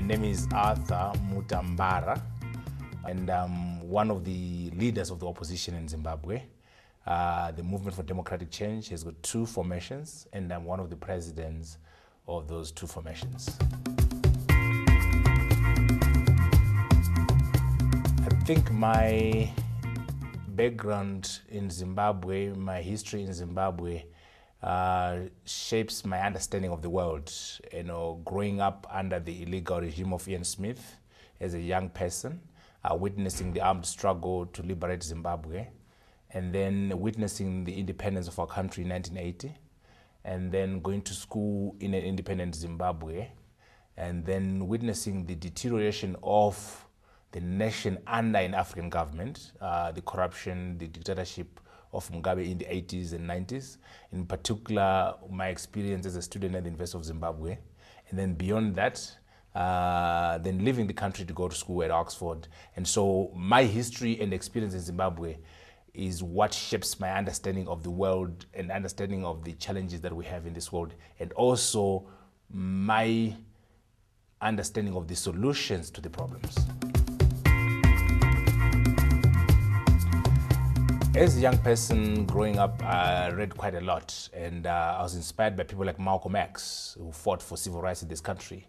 name is Arthur Mutambara, and I'm one of the leaders of the opposition in Zimbabwe. The Movement for Democratic Change has got two formations, and I'm one of the presidents of those two formations. I think my background in Zimbabwe, my history in Zimbabwe, shapes my understanding of the world. You know, growing up under the illegal regime of Ian Smith as a young person, witnessing the armed struggle to liberate Zimbabwe, and then witnessing the independence of our country in 1980, and then going to school in an independent Zimbabwe, and then witnessing the deterioration of the nation under an African government, the corruption, the dictatorship of Mugabe in the 80s and 90s. In particular, my experience as a student at the University of Zimbabwe. And then beyond that, then leaving the country to go to school at Oxford. And so my history and experience in Zimbabwe is what shapes my understanding of the world and understanding of the challenges that we have in this world, and also my understanding of the solutions to the problems. As a young person growing up, I read quite a lot, and I was inspired by people like Malcolm X, who fought for civil rights in this country.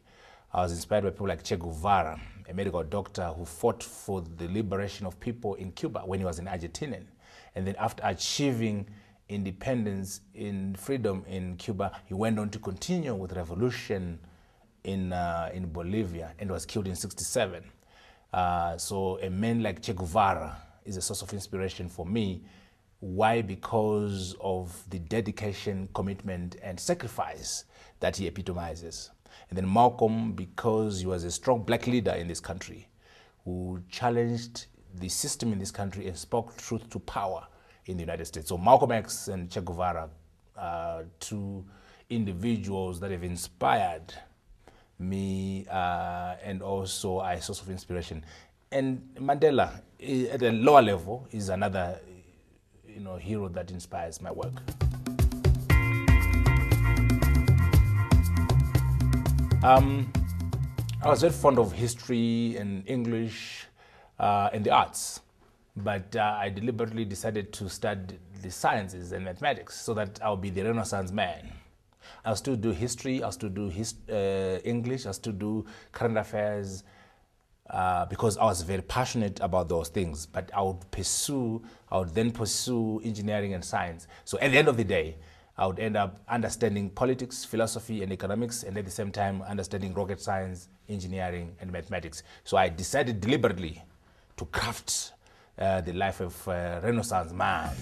I was inspired by people like Che Guevara, a medical doctor who fought for the liberation of people in Cuba when he was an Argentinian. And then after achieving independence in freedom in Cuba, he went on to continue with revolution in Bolivia and was killed in '67. So a man like Che Guevara is a source of inspiration for me. Why? Because of the dedication, commitment, and sacrifice that he epitomizes. And then Malcolm, because he was a strong black leader in this country who challenged the system in this country and spoke truth to power in the United States. So Malcolm X and Che Guevara are two individuals that have inspired me and also are a source of inspiration. And Mandela, at a lower level, is another hero that inspires my work. I was very fond of history and English and the arts, but I deliberately decided to study the sciences and mathematics so that I'll be the Renaissance man. I'll still do history, I'll still do English, I'll still do current affairs, because I was very passionate about those things, but I would then pursue engineering and science. So at the end of the day, I would end up understanding politics, philosophy, and economics, and at the same time understanding rocket science, engineering, and mathematics. So I decided deliberately to craft the life of a Renaissance man.